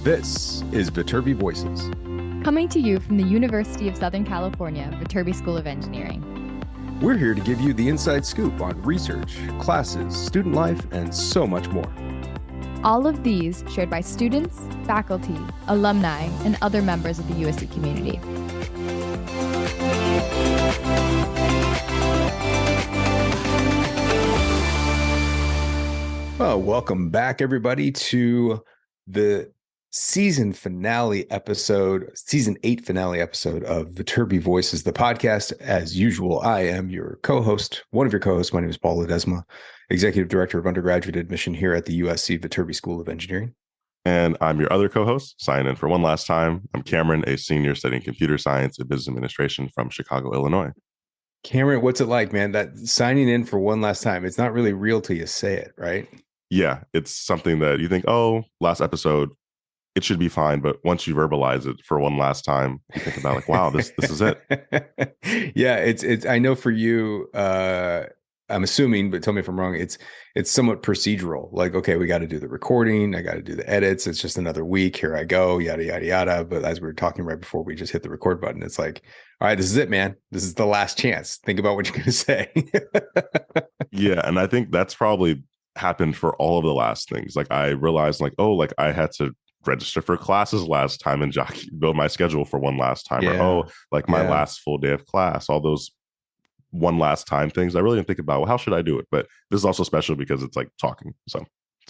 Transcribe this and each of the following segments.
This is Viterbi Voices. Coming to you from the University of Southern California, Viterbi School of Engineering. We're here to give you the inside scoop on research, classes, student life, and so much more. All of these shared by students, faculty, alumni, and other members of the USC community. Well, welcome back, everybody, to the season 8 finale episode of Viterbi Voices, the podcast. As usual, I am your co-host, one of your co-hosts. My name is Paul Ledesma, Executive Director of Undergraduate Admission here at the USC Viterbi School of Engineering. And I'm your other co-host, signing in for one last time. I'm Cameron, a senior studying computer science and business administration from Chicago, Illinois. Cameron, what's it like, man? That signing in for one last time, it's not really real till you say it, right? Yeah, it's something that you think, oh, last episode, it should be fine. But once you verbalize it for one last time, you think about like, wow, this is it. Yeah, it's. I know for you, I'm assuming, but tell me if I'm wrong. It's somewhat procedural. Like, okay, we got to do the recording. I got to do the edits. It's just another week. Here I go. Yada yada yada. But as we were talking right before we just hit the record button, it's like, all right, this is it, man. This is the last chance. Think about what you're going to say. Yeah, and I think that's probably happened for all of the last things. Like I realized, like, oh, like I had to register for classes last time and build my schedule for one last time, or oh, like my last full day of class, all those one last time things. I really didn't think about, well, how should I do it? But this is also special because it's like talking. So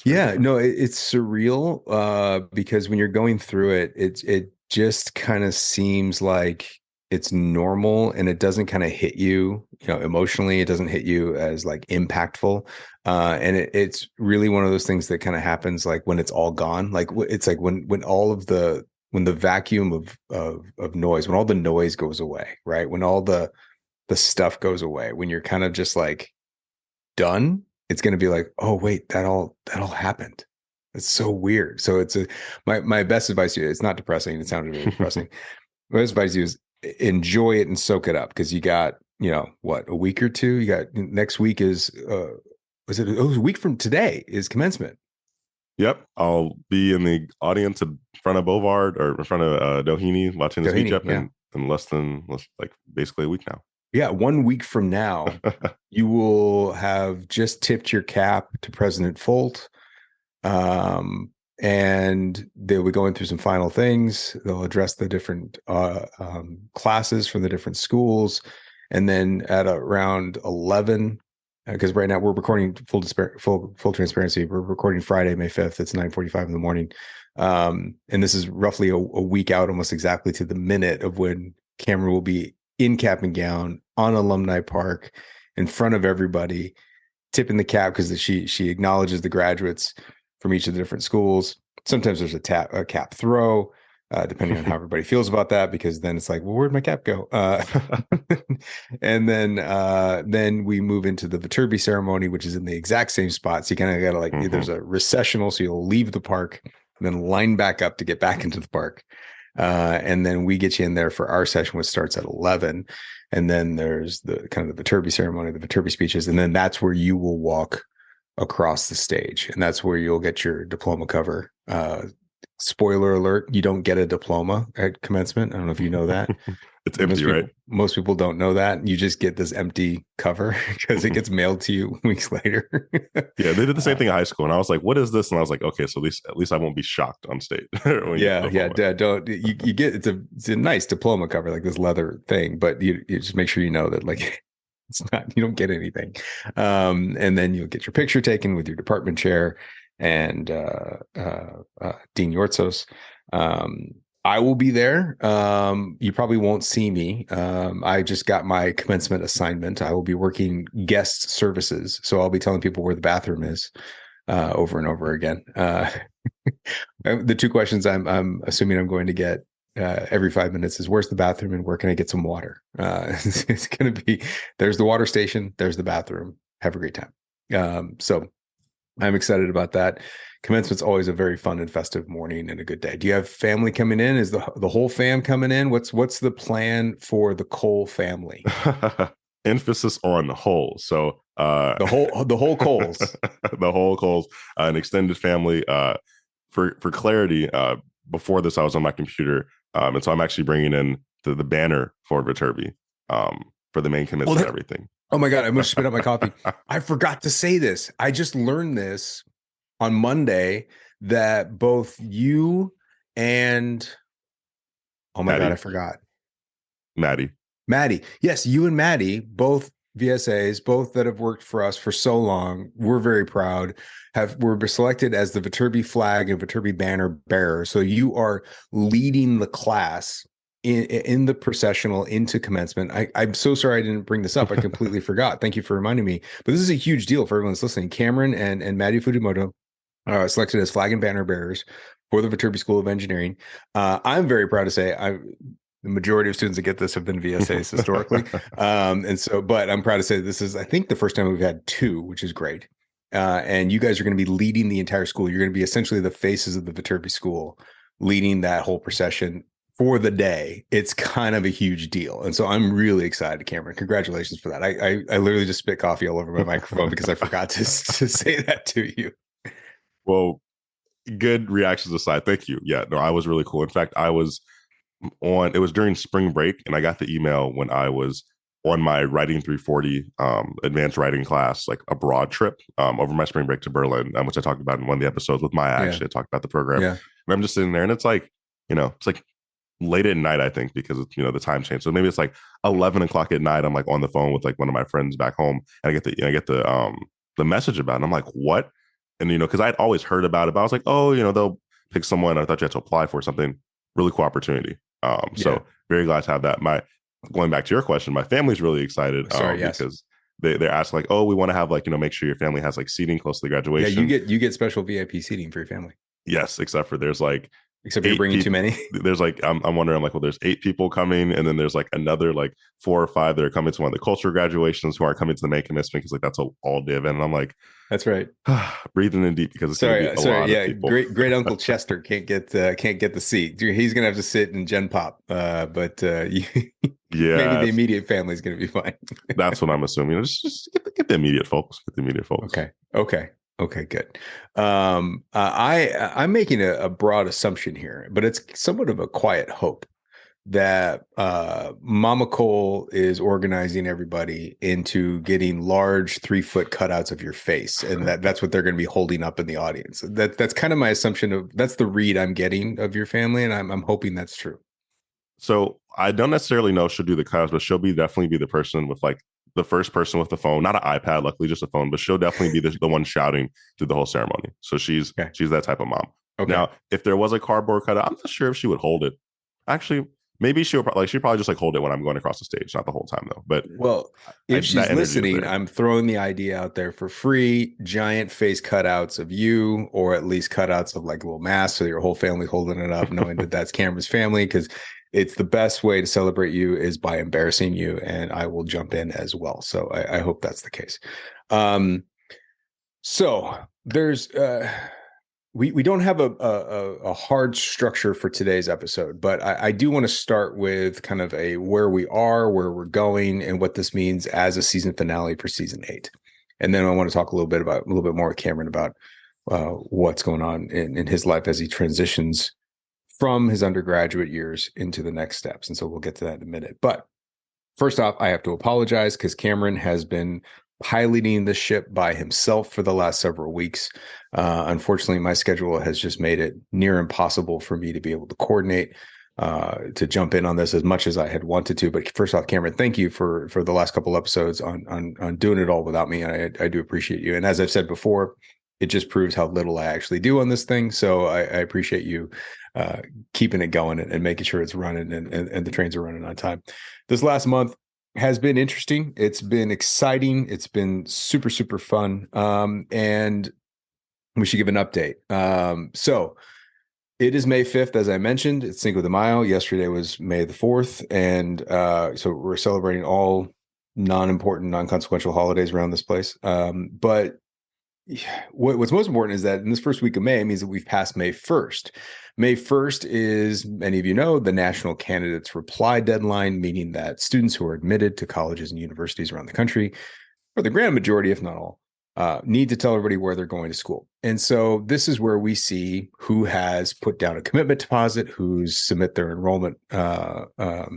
it's surreal because when you're going through it, it just kind of seems like it's normal and it doesn't kind of hit you, emotionally. It doesn't hit you as like impactful. And it's really one of those things that kind of happens like when it's all gone. Like it's like when the vacuum of noise, when all the noise goes away, right? When all the stuff goes away, when you're kind of just like done, it's going to be like, oh wait, that all happened. It's so weird. So it's my best advice to you. It's not depressing. It sounded really depressing. My best advice to you is enjoy it and soak it up, because you got, a week or two. You got next week is a week from today is commencement. Yep, I'll be in the audience in front of Bovard or in front of Doheny watching this speech up in less than basically a week now. Yeah, 1 week from now, you will have just tipped your cap to President Folt. And they'll be going through some final things. They'll address the different classes from the different schools. And then at around 11, because right now we're recording full transparency. We're recording Friday, May 5th. It's 9:45 in the morning. And this is roughly a week out, almost exactly to the minute of when Cameron will be in cap and gown on Alumni Park in front of everybody, tipping the cap, because she acknowledges the graduates from each of the different schools. Sometimes there's a cap throw, depending on how everybody feels about that, because then it's like, well, where'd my cap go? And then we move into the Viterbi ceremony, which is in the exact same spot. So you kind of got to there's a recessional, so you'll leave the park and then line back up to get back into the park. And then we get you in there for our session, which starts at 11. And then there's the kind of the Viterbi ceremony, the Viterbi speeches. And then that's where you will walk across the stage, and that's where you'll get your diploma cover. Spoiler alert, you don't get a diploma at commencement. I don't know if you know that. It's empty, right? Most people don't know that. You just get this empty cover because it gets mailed to you weeks later. Yeah, they did the same thing in high school, and I was like, what is this? And I was like, okay, so at least I won't be shocked on stage. Don't you get it's a nice diploma cover, like this leather thing, but you just make sure you know that like it's not, you don't get anything. And then you'll get your picture taken with your department chair and Dean Yortzos. I will be there. You probably won't see me. I just got my commencement assignment. I will be working guest services. So I'll be telling people where the bathroom is over and over again. The two questions I'm assuming I'm going to get every 5 minutes is, where's the bathroom and where can I get some water? It's going to be, there's the water station, there's the bathroom. Have a great time. So I'm excited about that. Commencement's always a very fun and festive morning and a good day. Do you have family coming in? Is the whole fam coming in? What's the plan for the Cole family? Emphasis on the whole. So the whole Coles, the whole Coles, an extended family. For clarity, before this, I was on my computer. And so I'm actually bringing in the banner for Viterbi for the main commencement and everything. Oh my God, I must spit out my coffee. I forgot to say this. I just learned this on Monday that both you and, oh my Maddie. God, I forgot. Maddie. Yes, you and Maddie, both VSAs, both that have worked for us for so long. We're very proud. Were selected as the Viterbi flag and Viterbi banner bearer. So you are leading the class in the processional into commencement. I'm so sorry I didn't bring this up. I completely forgot. Thank you for reminding me. But this is a huge deal for everyone that's listening. Cameron and Maddie Fujimoto are selected as flag and banner bearers for the Viterbi School of Engineering. I'm very proud to say the majority of students that get this have been VSAs historically. But I'm proud to say this is, I think, the first time we've had two, which is great. And you guys are going to be leading the entire school. You're going to be essentially the faces of the Viterbi School, leading that whole procession for the day. It's kind of a huge deal. And so I'm really excited, Cameron. Congratulations for that. I literally just spit coffee all over my microphone because I forgot to say that to you. Well, good reactions aside. Thank you. Yeah, no, I was really cool. In fact, it was during spring break, and I got the email when I was on my Writing 340 advanced writing class, like abroad trip over my spring break to Berlin, which I talked about in one of the episodes with Maya. Actually, I talked about the program. Yeah. And I'm just sitting there, and it's like, it's like late at night, I think, because the time change. So maybe it's like 11 o'clock at night. I'm like on the phone with like one of my friends back home, and I get the message about it. And I'm like, what? And because I'd always heard about it, but I was like, oh, they'll pick someone. I thought you had to apply for something. Really cool opportunity. So very glad to have that. Going back to your question, my family's really excited because they're asking like, oh, we want to have like, make sure your family has like seating close to the graduation. Yeah, you get special VIP seating for your family. Yes, except you're bringing too many. There's like, I'm wondering, I'm like, well, there's 8 people coming, and then there's like another like 4 or 5 that are coming to one of the culture graduations who aren't coming to the main commencement because like that's an all-day event. And I'm like, that's right. Breathing in deep because it's going to be a lot of people. Great Uncle Chester can't get the seat. He's going to have to sit in Gen Pop. But maybe the immediate family is going to be fine. That's what I'm assuming. Just get the immediate folks. Okay, good. I'm making a broad assumption here, but it's somewhat of a quiet hope that Mama Cole is organizing everybody into getting large 3-foot cutouts of your face, and that's what they're going to be holding up in the audience. That's kind of my assumption that's the read I'm getting of your family, and I'm hoping that's true. So I don't necessarily know if she'll do the cutouts, but she'll definitely be the person with like the first person with the phone, not an iPad, luckily just a phone, but she'll definitely be the one shouting through the whole ceremony. So she's that type of mom. Okay. Now, if there was a cardboard cutout, I'm not sure if she would hold it. Actually, maybe she'll probably just like hold it when I'm going across the stage, not the whole time though. But if she's listening, I'm throwing the idea out there for free: giant face cutouts of you, or at least cutouts of like a little mask, so your whole family holding it up, knowing that that's Cameron's family, because it's the best way to celebrate you is by embarrassing you, and I will jump in as well. So I hope that's the case. So there's we don't have a hard structure for today's episode, but I do want to start with kind of a where we are, where we're going, and what this means as a season finale for season 8. And then I want to talk a little bit more with Cameron about what's going on in his life as he transitions from his undergraduate years into the next steps. And so we'll get to that in a minute. But first off, I have to apologize because Cameron has been piloting the ship by himself for the last several weeks. Unfortunately, my schedule has just made it near impossible for me to be able to coordinate to jump in on this as much as I had wanted to. But first off, Cameron, thank you for the last couple episodes on doing it all without me. And I do appreciate you. And as I've said before, it just proves how little I actually do on this thing. So I appreciate you keeping it going and making sure it's running and the trains are running on time. This last month has been interesting. It's been exciting. It's been super, super fun. And we should give an update. So it is May 5th, as I mentioned. It's Cinco de Mayo. Yesterday was May the 4th. And so we're celebrating all non-important, non-consequential holidays around this place. But what's most important is that in this first week of May, it means that we've passed May 1st. May 1st is, many of you know, the National Candidates Reply Deadline, meaning that students who are admitted to colleges and universities around the country, for the grand majority, if not all, need to tell everybody where they're going to school. And so this is where we see who has put down a commitment deposit, who's submit their enrollment, their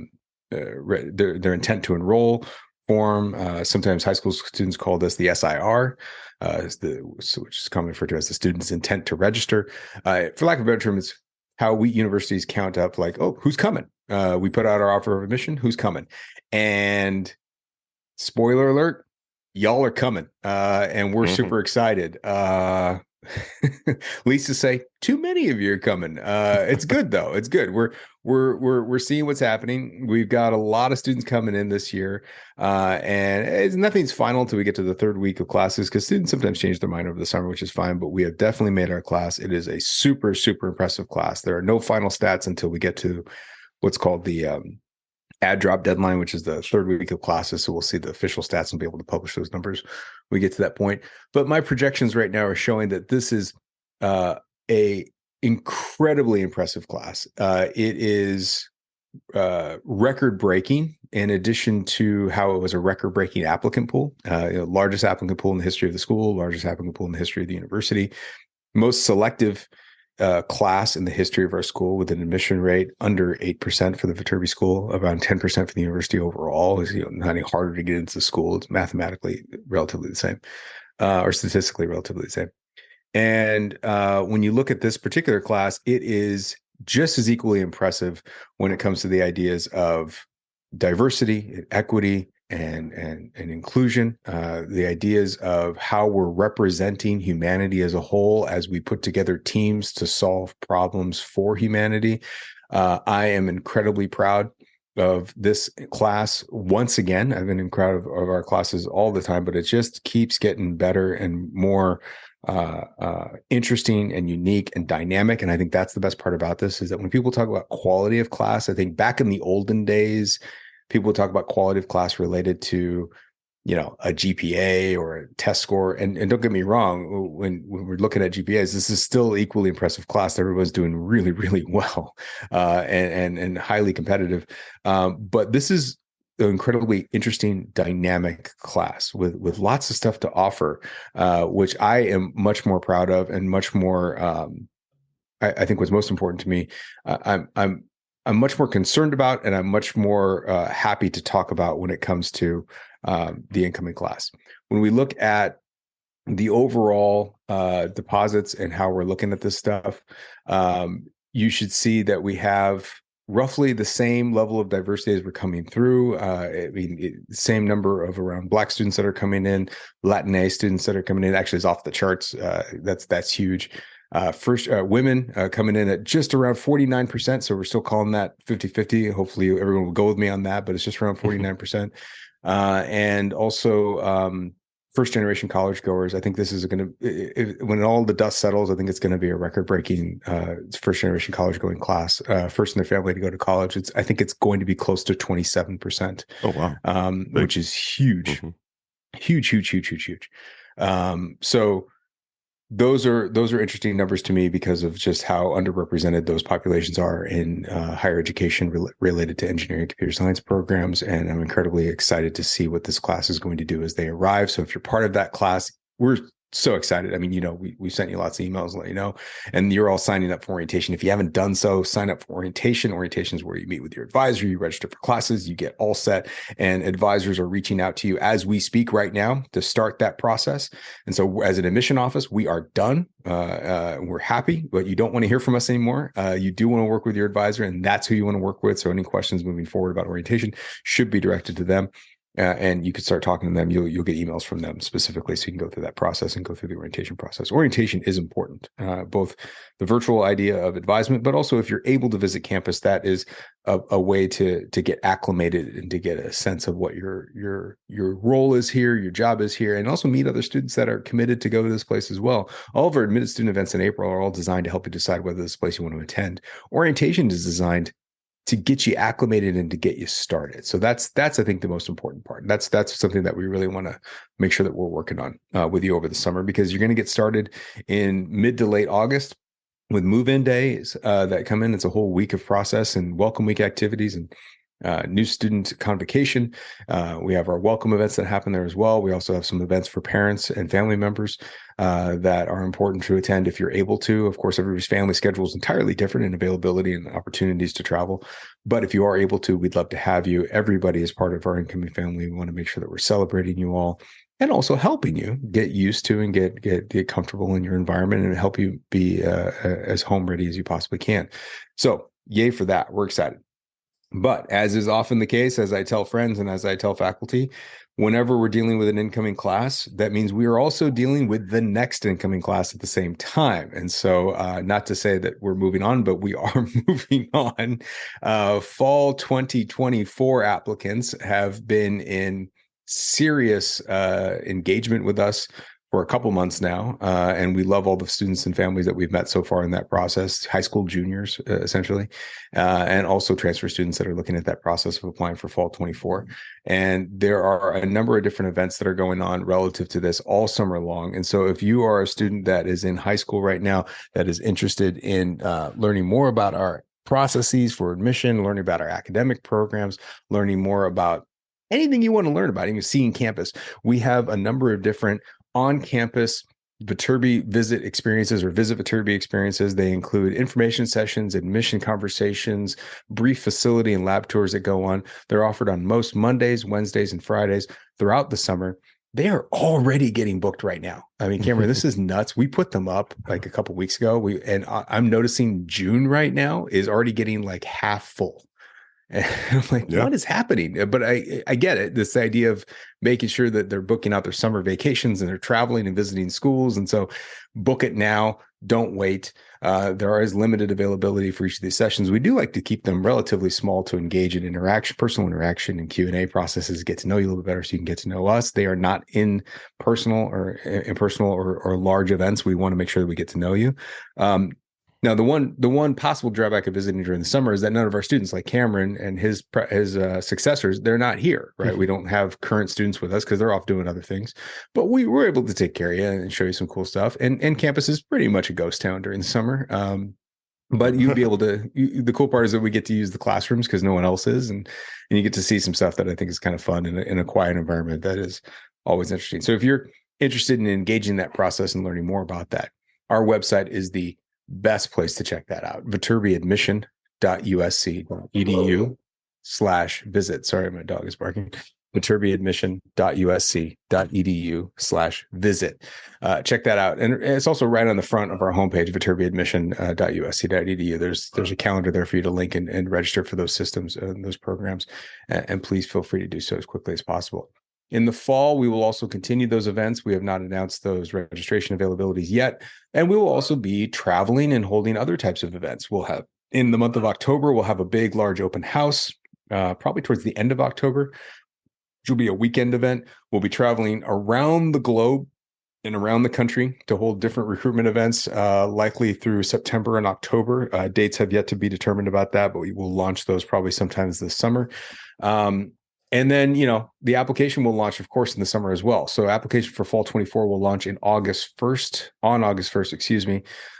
intent to enroll form. Sometimes high school students call this the SIR, which is commonly referred to as the student's intent to register. For lack of a better term, it's how we universities count up like, oh, who's coming? We put out our offer of admission, who's coming? And spoiler alert, y'all are coming. And we're super excited. Lisa say too many of you are coming. It's good though. It's good. We're seeing what's happening. We've got a lot of students coming in this year, and nothing's final until we get to the third week of classes, because students sometimes change their mind over the summer, which is fine. But we have definitely made our class. It is a super, super impressive class. There are no final stats until we get to what's called the add drop deadline, which is the third week of classes. So we'll see the official stats and be able to publish those numbers when we get to that point. But my projections right now are showing that this is a incredibly impressive class. It is record breaking, in addition to how it was a record breaking applicant pool, largest applicant pool in the history of the school, largest applicant pool in the history of the university, most selective class in the history of our school, with an admission rate under 8% for the Viterbi School, around 10% for the university overall. Is not any harder to get into the school. It's mathematically relatively the same, or statistically relatively the same. And when you look at this particular class, it is just as equally impressive when it comes to the ideas of diversity, and equity, and inclusion, the ideas of how we're representing humanity as a whole as we put together teams to solve problems for humanity. I am incredibly proud of this class. Once again, I've been proud of our classes all the time, but it just keeps getting better and more interesting and unique and dynamic. And I think that's the best part about this, is that when people talk about quality of class, I think back in the olden days, people talk about quality of class related to, a GPA or a test score. And don't get me wrong, when we're looking at GPAs, this is still equally impressive class. Everyone's doing really, really well, and highly competitive. But this is an incredibly interesting, dynamic class with lots of stuff to offer, which I am much more proud of, and much more, I think what's most important to me, I'm much more concerned about, and I'm much more happy to talk about when it comes to the incoming class. When we look at the overall deposits and how we're looking at this stuff, you should see that we have roughly the same level of diversity as we're coming through. Same number of around Black students that are coming in, Latinx students that are coming in. Actually, is off the charts. That's huge. Women coming in at just around 49%. So we're still calling that 50-50. Hopefully everyone will go with me on that, but it's just around 49%. And also first generation college goers. I think this is going to, when all the dust settles, I think it's going to be a record breaking first generation college going class, first in their family to go to college. I think it's going to be close to 27%. Oh, wow. Which is huge, huge. So those are interesting numbers to me because of just how underrepresented those populations are in higher education related to engineering and computer science programs. And I'm incredibly excited to see what this class is going to do as they arrive. So if you're part of that class, we're so excited. I mean, we sent you lots of emails, let you know, and you're all signing up for orientation. If you haven't done so, sign up for orientation. Orientation is where you meet with your advisor, you register for classes, you get all set, and advisors are reaching out to you as we speak right now to start that process. And so as an admission office, we are done. We're happy, but you don't want to hear from us anymore. You do want to work with your advisor, and that's who you want to work with. So any questions moving forward about orientation should be directed to them. And you could start talking to them. You'll get emails from them specifically, so you can go through that process and go through the orientation process. Orientation is important, both the virtual idea of advisement, but also if you're able to visit campus, that is a way to get acclimated and to get a sense of what your role is here, your job is here, and also meet other students that are committed to go to this place as well. All of our admitted student events in April are all designed to help you decide whether this place you want to attend. Orientation is designed to get you acclimated and to get you started. So that's I think the most important part. That's something that we really want to make sure that we're working on with you over the summer, because you're going to get started in mid to late August with move-in days that come in. It's a whole week of process and welcome week activities, and new student convocation. We have our welcome events that happen there as well. We also have some events for parents and family members that are important to attend if you're able to. Of course, everybody's family schedule is entirely different in availability and opportunities to travel. But if you are able to, we'd love to have you. Everybody is part of our incoming family. We want to make sure that we're celebrating you all and also helping you get used to and get comfortable in your environment and help you be as home ready as you possibly can. So yay for that. We're excited. But as is often the case, as I tell friends and as I tell faculty, whenever we're dealing with an incoming class, that means we are also dealing with the next incoming class at the same time. And so not to say that we're moving on, but we are moving on. Fall 2024 applicants have been in serious engagement with us for a couple months now. And we love all the students and families that we've met so far in that process, high school juniors, essentially, and also transfer students that are looking at that process of applying for fall 24. And there are a number of different events that are going on relative to this all summer long. And so if you are a student that is in high school right now, that is interested in learning more about our processes for admission, learning about our academic programs, learning more about anything you want to learn about, even seeing campus, we have a number of different on-campus Viterbi visit experiences or visit Viterbi experiences. They include information sessions, admission conversations, brief facility and lab tours that go on. They're offered on most Mondays, Wednesdays, and Fridays throughout the summer. They are already getting booked right now. I mean, Cameron, this is nuts. We put them up like a couple of weeks ago. I'm noticing June right now is already getting like half full. And I'm like, what is happening? But I get it. This idea of making sure that they're booking out their summer vacations and they're traveling and visiting schools. And so book it now. Don't wait. There is limited availability for each of these sessions. We do like to keep them relatively small to engage in interaction, personal interaction and Q&A processes, get to know you a little bit better so you can get to know us. They are not impersonal or large events. We want to make sure that we get to know you. Now, the one possible drawback of visiting during the summer is that none of our students, like Cameron and his successors, they're not here, right? We don't have current students with us because they're off doing other things. But we were able to take care of you and show you some cool stuff. And campus is pretty much a ghost town during the summer. But you'd be able to. The cool part is that we get to use the classrooms because no one else is, and you get to see some stuff that I think is kind of fun in a quiet environment. That is always interesting. So if you're interested in engaging that process and learning more about that, our website is the best place to check that out. viterbiadmission.usc.edu/visit. Sorry, my dog is barking. viterbiadmission.usc.edu/visit. Check that out. And it's also right on the front of our homepage, viterbiadmission.usc.edu. There's a calendar there for you to link and register for those systems and those programs. And please feel free to do so as quickly as possible. In the fall, we will also continue those events. We have not announced those registration availabilities yet. And we will also be traveling and holding other types of events. We'll have, in the month of October, we'll have a big, large open house, probably towards the end of October, which will be a weekend event. We'll be traveling around the globe and around the country to hold different recruitment events, likely through September and October. Dates have yet to be determined about that, but we will launch those probably sometimes this summer. And then, the application will launch, of course, in the summer as well. So application for fall 24 will launch on August 1st,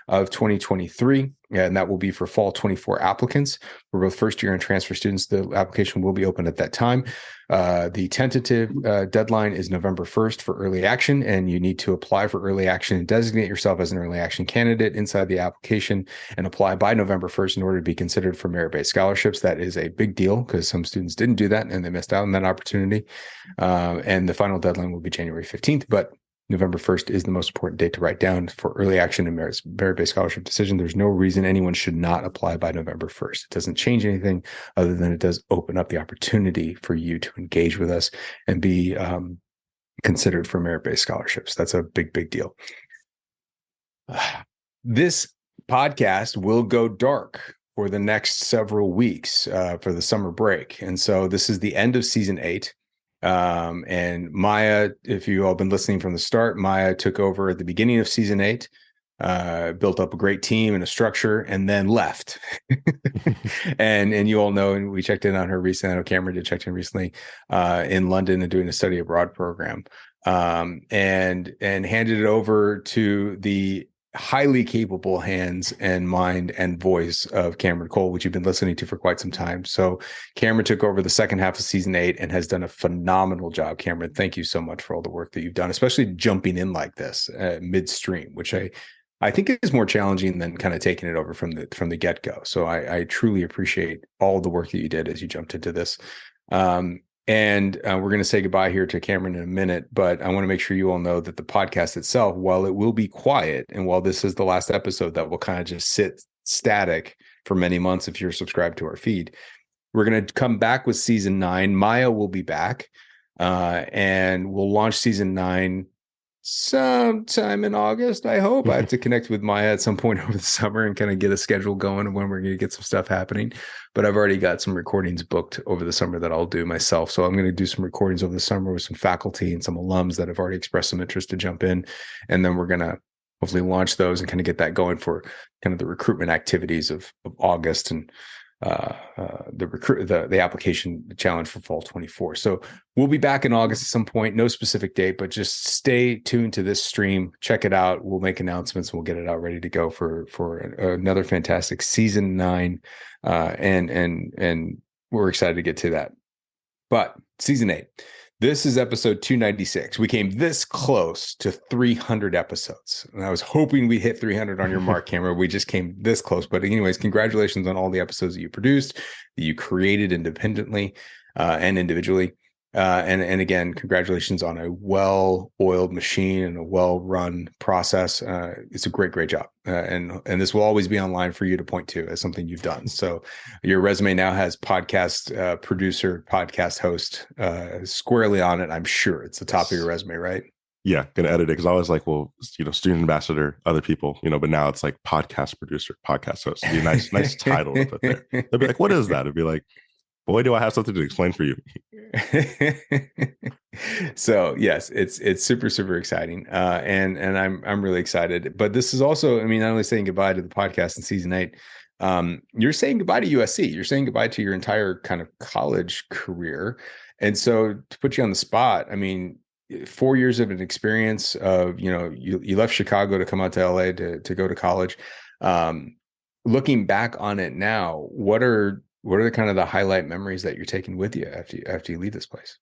of 2023. And that will be for fall 24 applicants. For both first year and transfer students, the application will be open at that time. The tentative deadline is November 1st for early action, and you need to apply for early action and designate yourself as an early action candidate inside the application and apply by November 1st in order to be considered for merit-based scholarships. That is a big deal because some students didn't do that and they missed out on that opportunity. And the final deadline will be January 15th, but November 1st is the most important date to write down for early action and merit-based scholarship decision. There's no reason anyone should not apply by November 1st. It doesn't change anything other than it does open up the opportunity for you to engage with us and be considered for merit-based scholarships. That's a big, big deal. This podcast will go dark for the next several weeks for the summer break. And so this is the end of season 8. And Maya, if you all been listening from the start, Maya took over at the beginning of season 8, built up a great team and a structure, and then left. and you all know, and we checked in on her recently. I know Cameron did check in recently in London and doing a study abroad program, and handed it over to the highly capable hands and mind and voice of Cameron Cole, which you've been listening to for quite some time. So Cameron took over the second half of season 8 and has done a phenomenal job. Cameron, thank you so much for all the work that you've done, especially jumping in like this midstream, which I think is more challenging than kind of taking it over from the get-go. So I truly appreciate all the work that you did as you jumped into this. And we're going to say goodbye here to Cameron in a minute, but I want to make sure you all know that the podcast itself, while it will be quiet, and while this is the last episode that will kind of just sit static for many months if you're subscribed to our feed, we're going to come back with season 9. Maya will be back, and we'll launch season 9 sometime in August, I hope. I have to connect with Maya at some point over the summer and kind of get a schedule going of when we're going to get some stuff happening. But I've already got some recordings booked over the summer that I'll do myself. So I'm going to do some recordings over the summer with some faculty and some alums that have already expressed some interest to jump in. And then we're going to hopefully launch those and kind of get that going for kind of the recruitment activities of August and the application challenge for fall 24. So we'll be back in August at some point, no specific date, but just stay tuned to this stream, check it out. We'll make announcements and we'll get it out ready to go for another fantastic season 9. And we're excited to get to that. But season 8, this is episode 296. We came this close to 300 episodes. And I was hoping we hit 300 on your mark, Cameron. We just came this close. But anyways, congratulations on all the episodes that you produced, that you created independently and individually. And again, congratulations on a well-oiled machine and a well-run process. It's a great job. And this will always be online for you to point to as something you've done. So your resume now has podcast producer, podcast host squarely on it. I'm sure it's the top of your resume, right? Yeah, gonna edit it because I was like, well, student ambassador, other people, but now it's like podcast producer, podcast host. It'd be a nice title to put there. They'd be like, what is that? It'd be like, boy, do I have something to explain for you. So yes, it's super exciting, and I'm really excited. But this is also, not only saying goodbye to the podcast in season 8, you're saying goodbye to USC. You're saying goodbye to your entire kind of college career. And so to put you on the spot, 4 years of an experience of you left Chicago to come out to LA to go to college. Looking back on it now, what are the kind of the highlight memories that you're taking with you after you leave this place?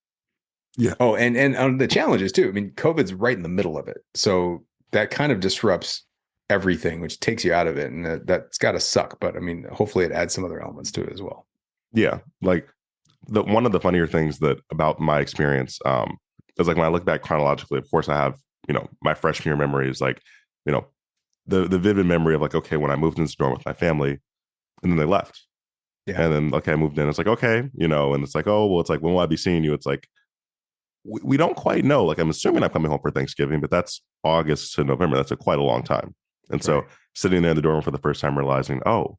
Yeah. Oh, and the challenges too. COVID's right in the middle of it. So that kind of disrupts everything, which takes you out of it. And that's got to suck. But hopefully it adds some other elements to it as well. Yeah. Like one of the funnier things that about my experience is like when I look back chronologically, of course I have, my freshman year memories, like, the vivid memory of like, okay, when I moved into the dorm with my family and then they left. Yeah. And then, okay, I moved in. It's like, okay, and it's like, oh, well, it's like, when will I be seeing you? It's like, we don't quite know. Like, I'm assuming I'm coming home for Thanksgiving, but that's August to November. That's quite a long time. And so sitting there in the dorm for the first time, realizing, oh,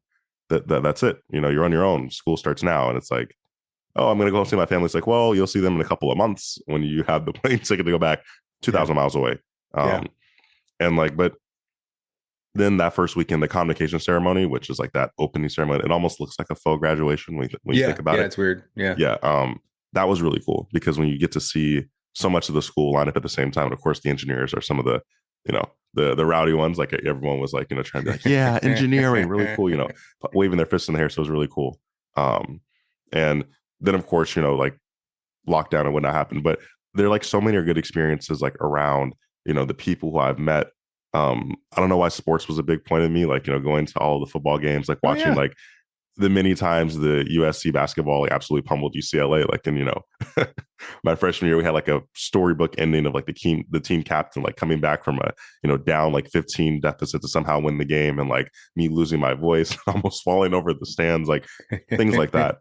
that's it. You're on your own. School starts now. And it's like, oh, I'm going to go see my family. It's like, well, you'll see them in a couple of months when you have the plane ticket to go back 2,000 miles away. And like, but then that first weekend, the convocation ceremony, which is like that opening ceremony, it almost looks like a faux graduation when you think about it. Yeah, it's weird. Yeah. Yeah. That was really cool because when you get to see so much of the school line up at the same time, and of course the engineers are some of the, the rowdy ones, like everyone was like, trying to be like, yeah, engineering, really cool, waving their fists in the air. So it was really cool. And then of course, like lockdown and whatnot happened, but there are like so many good experiences like around, the people who I've met. I don't know why sports was a big point of me, like, going to all the football games, like watching like the many times the USC basketball like absolutely pummeled UCLA. Like, and my freshman year, we had like a storybook ending of like the team captain, like coming back from a, down like 15 deficit to somehow win the game. And like me losing my voice, almost falling over the stands, like things like that.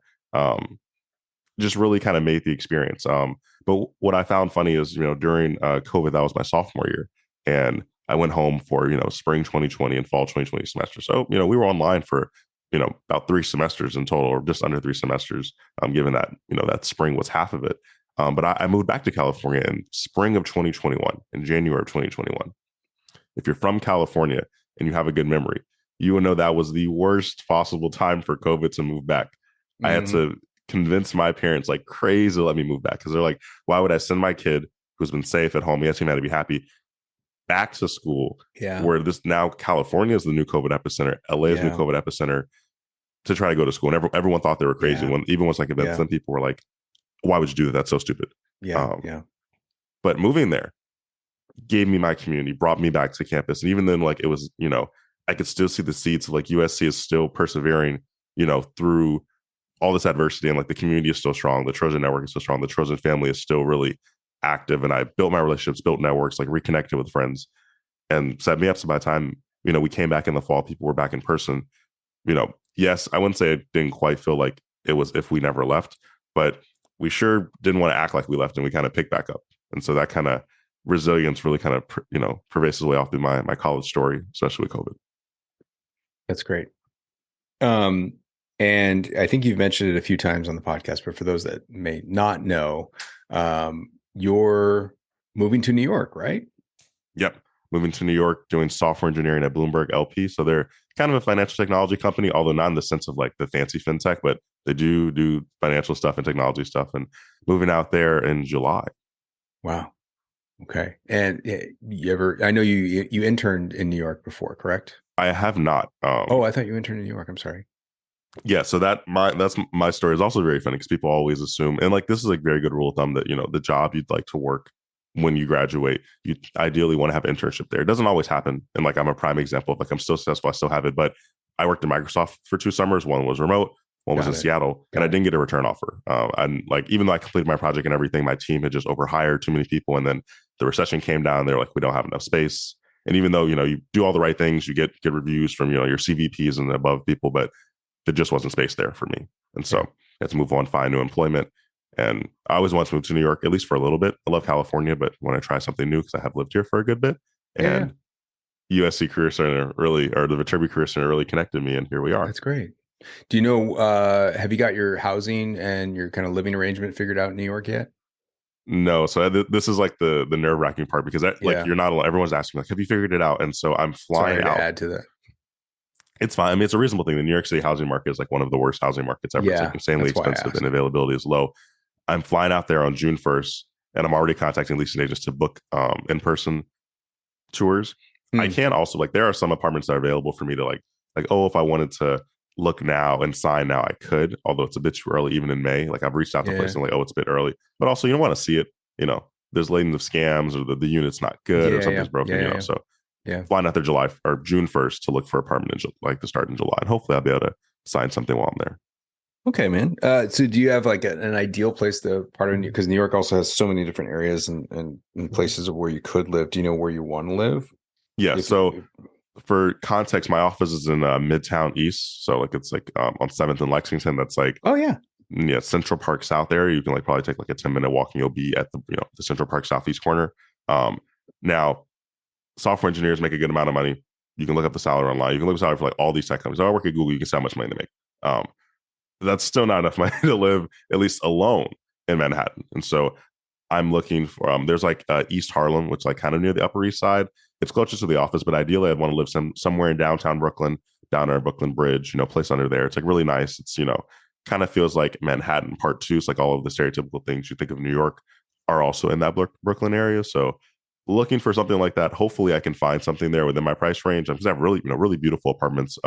Just really kind of made the experience. But what I found funny is, during COVID, that was my sophomore year. And I went home for, spring 2020 and fall 2020 semester. So, we were online for, about 3 semesters in total, or just under 3 semesters, given that, that spring was half of it. But I moved back to California in spring of 2021, in January of 2021. If you're from California and you have a good memory, you will know that was the worst possible time for COVID to move back. Mm-hmm. I had to convince my parents like crazy to let me move back because they're like, why would I send my kid who's been safe at home? Yes, he had to be happy. back to school, Yeah. where this now California is the new COVID epicenter, LA is the new COVID epicenter, to try to go to school. And everyone thought they were crazy. When even once like events, then people were like, why would you do that? That's so stupid. But moving there gave me my community, brought me back to campus. And even then, like, it was, I could still see the seeds of like USC is still persevering, through all this adversity, and like the community is still strong. The Trojan network is still strong. The Trojan family is still really active. And I built my relationships, built networks, like reconnected with friends, and set me up. So by the time, we came back in the fall, people were back in person. Yes, I wouldn't say it didn't quite feel like it was if we never left, but we sure didn't want to act like we left, and we kind of picked back up. And so that kind of resilience really kind of, pervasive way off through my college story, especially with COVID. That's great. And I think you've mentioned it a few times on the podcast, but for those that may not know, you're moving to New York, right? Yep. Moving to New York, doing software engineering at Bloomberg LP. So they're kind of a financial technology company, although not in the sense of like the fancy fintech, but they do financial stuff and technology stuff, and moving out there in July. Wow. Okay. And I know you interned in New York before, correct? I have not. I thought you interned in New York. I'm sorry. Yeah. So that's my story is also very funny, because people always assume, and like, this is like very good rule of thumb, that, the job you'd like to work when you graduate, you ideally want to have an internship there. It doesn't always happen. And like, I'm a prime example of like, I'm still successful. I still have it, but I worked at Microsoft for 2 summers. One was remote, one was in Seattle, and I didn't get a return offer. And like, even though I completed my project and everything, my team had just overhired too many people. And then the recession came down. They're like, we don't have enough space. And even though, you do all the right things, you get good reviews from, your CVPs and above people, but there just wasn't space there for me. And so I had to move on, find new employment. And I always want to move to New York, at least for a little bit. I love California, but want to try something new because I have lived here for a good bit. And USC Career Center or the Viterbi Career Center really connected me, and here we are. That's great. Do you know, have you got your housing and your kind of living arrangement figured out in New York yet? No. So this is like the nerve-wracking part, because like, you're not alone. Everyone's asking, like, have you figured it out? And so I'm flying out. To add to that. It's fine. I mean, it's a reasonable thing. The New York City housing market is like one of the worst housing markets ever. It's like insanely expensive, and availability is low. I'm flying out there on June 1st, and I'm already contacting leasing agents to book in-person tours. I can also, like, there are some apartments that are available for me to like, if I wanted to look now and sign now, I could, although it's a bit too early, even in May. Like, I've reached out to places and like, it's a bit early, but also you don't want to see it, there's latent of scams, or the unit's not good, or something's broken, so flying out there June 1st to look for an apartment to start in July, and hopefully I'll be able to sign something while I'm there. Okay, man. So do you have like an ideal place because New York also has so many different areas and places of where you could live. Do you know where you want to live? Yeah. For context, my office is in Midtown East. So like, it's like on 7th and Lexington. That's like, Central Park South area. You can like probably take like a 10-minute walk, and you'll be at the Central Park Southeast corner. Now, software engineers make a good amount of money. You can look up the salary online. You can look up the salary for like all these tech companies. I work at Google. You can see how much money they make. That's still not enough money to live, at least alone, in Manhattan. And so I'm looking for, there's like East Harlem, which is like kind of near the Upper East Side. It's closest to the office, but ideally I'd want to live somewhere in downtown Brooklyn, down our Brooklyn Bridge, place under there. It's like really nice. It's, kind of feels like Manhattan part 2. It's like all of the stereotypical things you think of New York are also in that Brooklyn area. So looking for something like that. Hopefully I can find something there within my price range, because I have really, really beautiful apartments.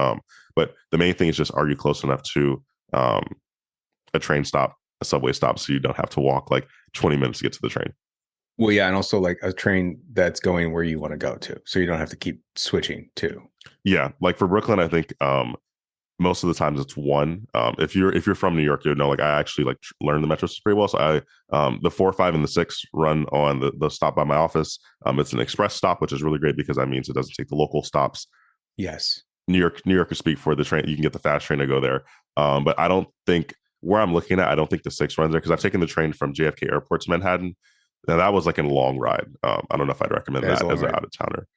But the main thing is just, are you close enough to a train stop, a subway stop, so you don't have to walk like 20 minutes to get to the train? Well, yeah, and also like a train that's going where you want to go to, so you don't have to keep switching too. Yeah, like for Brooklyn, I think most of the times it's one. If you're from New York, you know, like I actually like learned the metro system pretty well. So the 4, 5, and the 6 run on the stop by my office. It's an express stop, which is really great because that means it doesn't take the local stops. Yes, New Yorkers speak for the train. You can get the fast train to go there. But I don't think where I'm looking at, I don't think the 6 runs there, because I've taken the train from JFK Airport to Manhattan. Now that was like a long ride. I don't know if I'd recommend that as an out of towner.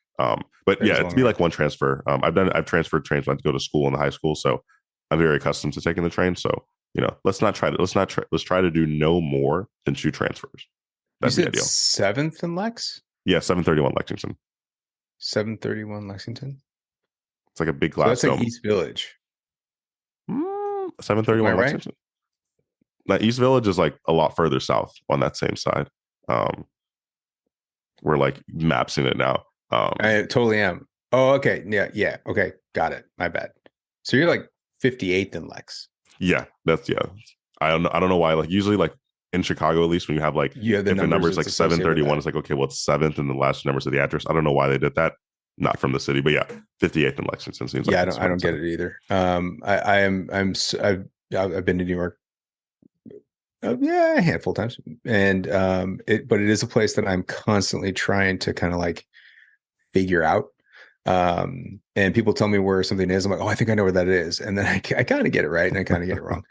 But yeah, it'd be like one transfer. I've transferred trains when I go to school in the high school, so I'm very accustomed to taking the train. So, you know, let's try to do no more than 2 transfers. That'd be ideal. 7th and Lex? Yeah, 731 Lexington. 731 Lexington. It's like a big glass dome. That's like East Village. 731 Lexington. Now, East Village is like a lot further south on that same side. We're like mapsing it now. I totally am. Oh, okay. Yeah. Okay, got it. My bad. So you're like 58th in Lex. Yeah, I don't know why. Like usually, like in Chicago, at least when you have like You have the different numbers, like that's associated with 731 that. is like, okay, well, it's seventh and the last numbers of the address. I don't know why they did that. Not from the city, but yeah, 58th in Lexington seems like Yeah, it's I don't get it either. I've been to New York, yeah, a handful of times, and but it is a place that I'm constantly trying to kind of like figure out. And people tell me where something is. I'm like, oh, I think I know where that is, and then I kind of get it right, and I kind of get it wrong.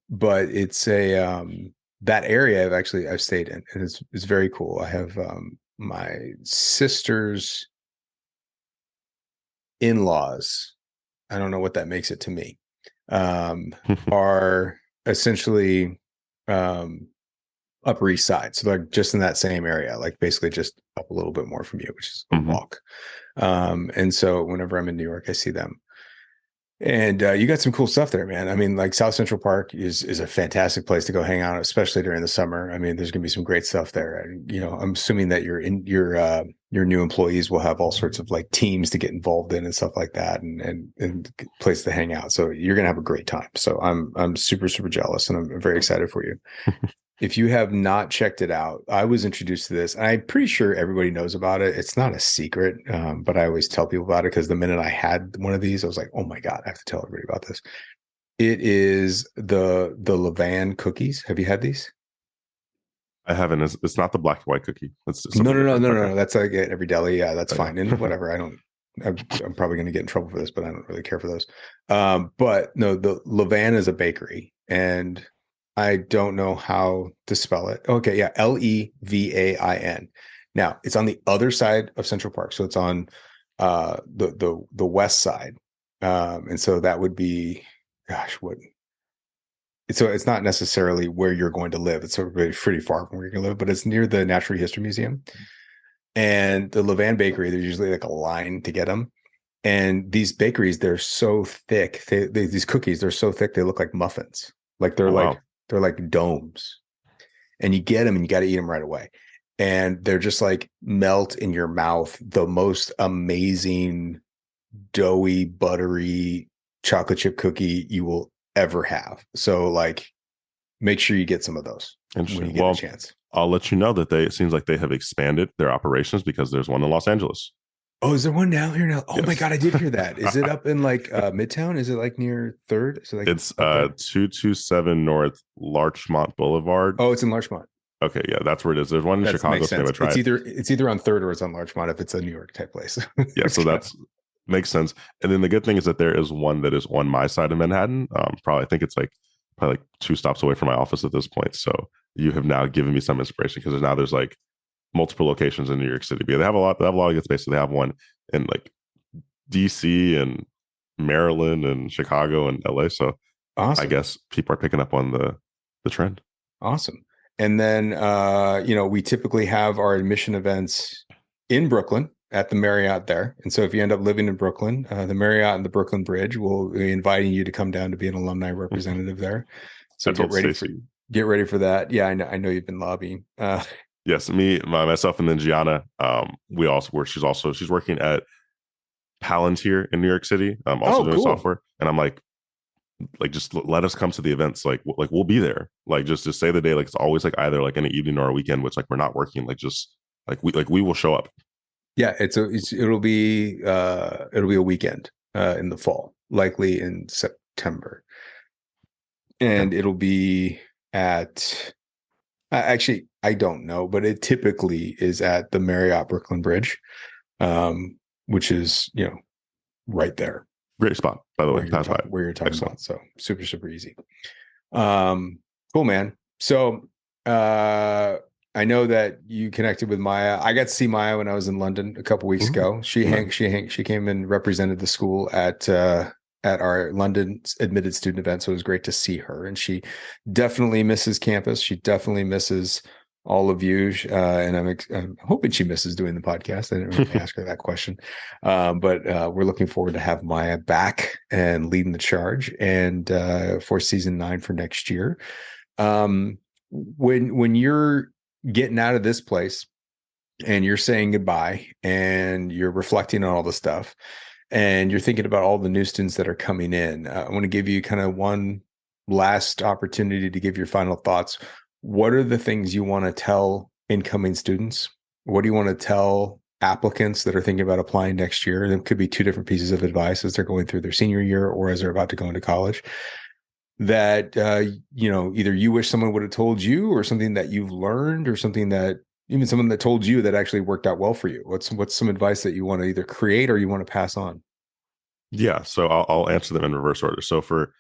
But it's that area I've stayed in, and it's very cool. I have my sister's in-laws. I don't know what that makes it to me. Are essentially Upper East Side, so they're just in that same area, like basically just up a little bit more from you, which is a walk. And so whenever I'm in New York, I see them. And you got some cool stuff there, man. I mean, like South Central Park is a fantastic place to go hang out, especially during the summer. I mean, there's gonna be some great stuff there. And, you know, I'm assuming that your new employees will have all sorts of like teams to get involved in and stuff like that, and place to hang out. So you're gonna have a great time. So I'm super jealous, and I'm very excited for you. If you have not checked it out, I was introduced to this, and I'm pretty sure everybody knows about it. It's not a secret, but I always tell people about it because the minute I had one of these, I was like, oh my God, I have to tell everybody about this. It is the Levain cookies. Have you had these? I haven't. It's not the black and white cookie. It's No. That's like at every deli. Yeah, that's fine. And whatever. I'm probably going to get in trouble for this, but I don't really care for those. But no, the Levain is a bakery, and I don't know how to spell it. Okay, yeah, Levain. Now it's on the other side of Central Park, so it's on the west side, and so that would be, gosh, what? So it's not necessarily where you're going to live. It's pretty far from where you're going to live, but it's near the Natural History Museum. And the Levain Bakery, there's usually like a line to get them. And these bakeries, they're so thick. These cookies, they're so thick they look like muffins. Like they're like domes, and you get them and you got to eat them right away. And they're just like melt in your mouth. The most amazing, doughy, buttery chocolate chip cookie you will ever have. So like, make sure you get some of those when you get a chance. I'll let you know that it seems like they have expanded their operations because there's one in Los Angeles. Oh, is there one down here now? Oh yes. My God, I did hear that. Is it up in like Midtown? Is it like near 3rd? So like it's 227 North Larchmont Boulevard. Oh, it's in Larchmont. Okay, yeah, that's where it is. There's one in Chicago. So it's either on 3rd or it's on Larchmont if it's a New York type place. Yeah, so that's makes sense. And then the good thing is that there is one that is on my side of Manhattan. I think it's probably 2 stops away from my office at this point. So you have now given me some inspiration because there's like multiple locations in New York City. But they have a lot of good space. So they have one in like DC and Maryland and Chicago and LA. So awesome. I guess people are picking up on the trend. Awesome. And then we typically have our admission events in Brooklyn at the Marriott there. And so if you end up living in Brooklyn, the Marriott and the Brooklyn Bridge will be inviting you to come down to be an alumni representative there. So get ready for that. Yeah, I know you've been lobbying. Yes, myself, and then Gianna. She's working at Palantir in New York City. Also doing software. And I'm like just let us come to the events. Like we'll be there. Like just say the day. Like it's always like either like in an evening or a weekend, which like we're not working. Like just we will show up. Yeah, it'll be a weekend in the fall, likely in September, and it'll be at. Actually, I don't know, but it typically is at the Marriott Brooklyn Bridge, which is right there. Great spot, by the way. Where you're talking about, so super easy. Cool, man. So I know that you connected with Maya. I got to see Maya when I was in London a couple weeks ago. She came and represented the school at our London admitted student event. So it was great to see her. And she definitely misses campus. She definitely misses all of you. And I'm hoping she misses doing the podcast. I didn't really ask her that question. But we're looking forward to have Maya back and leading the charge and for season 9 for next year. When you're getting out of this place and you're saying goodbye and you're reflecting on all the stuff and you're thinking about all the new students that are coming in, I want to give you kind of one last opportunity to give your final thoughts. What are the things you want to tell incoming students? What do you want to tell applicants that are thinking about applying next year? There could be two different pieces of advice as they're going through their senior year or as they're about to go into college that, either you wish someone would have told you or something that you've learned or something that even someone that told you that actually worked out well for you. What's some advice that you want to either create or you want to pass on? Yeah. So I'll answer them in reverse order. So for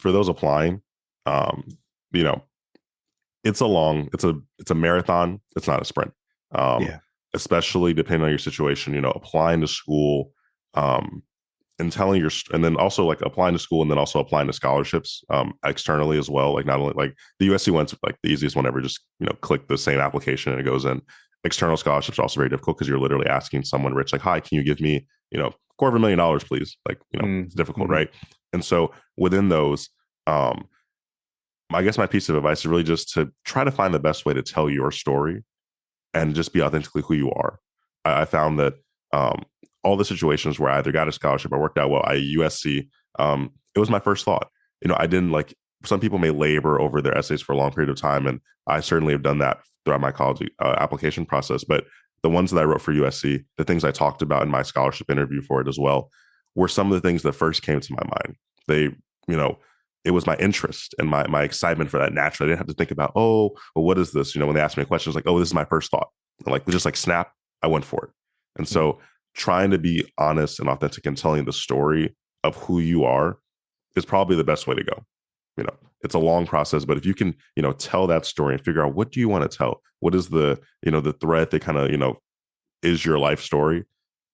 those applying, you know, it's a marathon. It's not a sprint. Especially depending on your situation, applying to school, and and then also like applying to school and then also applying to scholarships, externally as well. Like not only like the USC one's like the easiest one ever, just, click the same application and it goes in. External scholarships are also very difficult because you're literally asking someone rich, like, hi, can you give me, $250,000, please? Like, it's difficult. Mm-hmm. Right. And so within those, I guess my piece of advice is really just to try to find the best way to tell your story and just be authentically who you are. I found that all the situations where I either got a scholarship or worked out well, USC, it was my first thought. I didn't like, some people may labor over their essays for a long period of time, and I certainly have done that throughout my college application process. But the ones that I wrote for USC, the things I talked about in my scholarship interview for it as well, were some of the things that first came to my mind. They, it was my interest and my excitement for that naturally. I didn't have to think about, oh, well, what is this? When they asked me a question, it's like, oh, this is my first thought. And like, just like snap, I went for it. And so trying to be honest and authentic and telling the story of who you are is probably the best way to go. It's a long process, but if you can, tell that story and figure out what do you want to tell? What is the thread that kind of, is your life story,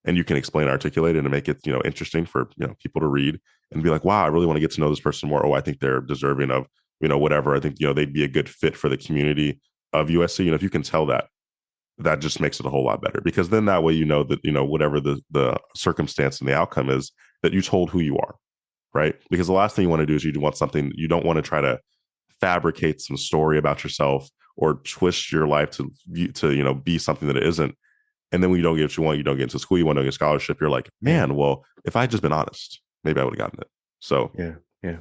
and you can explain, articulate it and make it, interesting for, people to read and be like, wow, I really want to get to know this person more. Oh, I think they're deserving of, whatever. I think, they'd be a good fit for the community of USC. If you can tell that, that just makes it a whole lot better, because then that way, that, whatever the circumstance and the outcome is, that you told who you are. Right. Because the last thing you want to do is you don't want to try to fabricate some story about yourself or twist your life to be something that it isn't. And then when you don't get what you want, you don't get into school, you want to get a scholarship. You're like, man, well, if I had just been honest, maybe I would have gotten it. So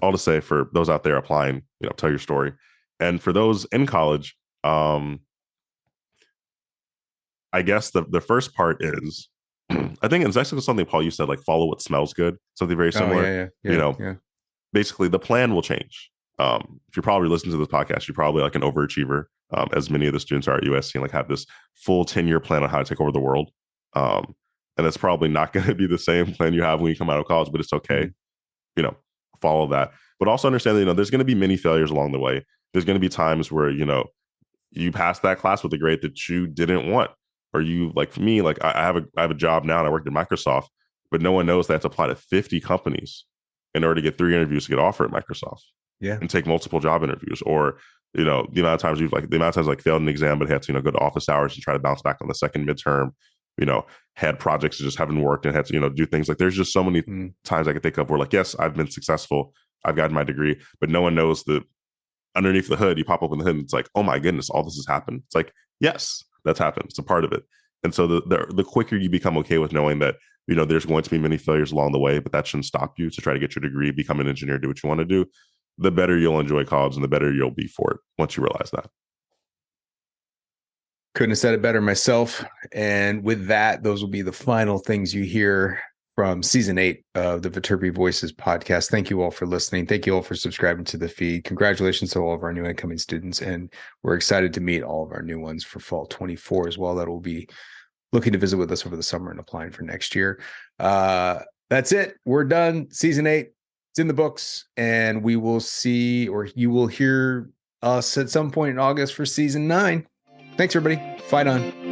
all to say, for those out there applying, tell your story. And for those in college, I guess the first part is, I think it's actually something, Paul, you said, like, follow what smells good, something very similar. Basically the plan will change. If you're probably listening to this podcast, you're probably like an overachiever, as many of the students are at USC, and like have this full 10-year plan on how to take over the world. And it's probably not going to be the same plan you have when you come out of college, but it's okay. Follow that. But also understand that, there's going to be many failures along the way. There's going to be times where, you pass that class with a grade that you didn't want. Or you, like for me, like I have a job now and I worked at Microsoft, but no one knows they have to apply to 50 companies in order to get 3 interviews to get offered at Microsoft. Yeah. And take multiple job interviews. Or, the amount of times failed an exam, but had to, go to office hours and try to bounce back on the second midterm, had projects that just haven't worked and had to, do things like, there's just so many times I could think of where, like, yes, I've been successful, I've gotten my degree, but no one knows that underneath the hood, you pop open the hood and it's like, oh my goodness, all this has happened. It's like, yes, that's happened. It's a part of it. And so the quicker you become okay with knowing that, there's going to be many failures along the way, but that shouldn't stop you to try to get your degree, become an engineer, do what you want to do, the better you'll enjoy college and the better you'll be for it once you realize that. Couldn't have said it better myself. And with that, those will be the final things you hear from season 8 of the Viterbi Voices podcast. Thank you all for listening. Thank you all for subscribing to the feed. Congratulations to all of our new incoming students. And we're excited to meet all of our new ones for fall 24 as well. That will be looking to visit with us over the summer and applying for next year. That's it. We're done. Season 8. It's in the books, and we will see, or you will hear us at some point in August for season 9. Thanks, everybody. Fight on.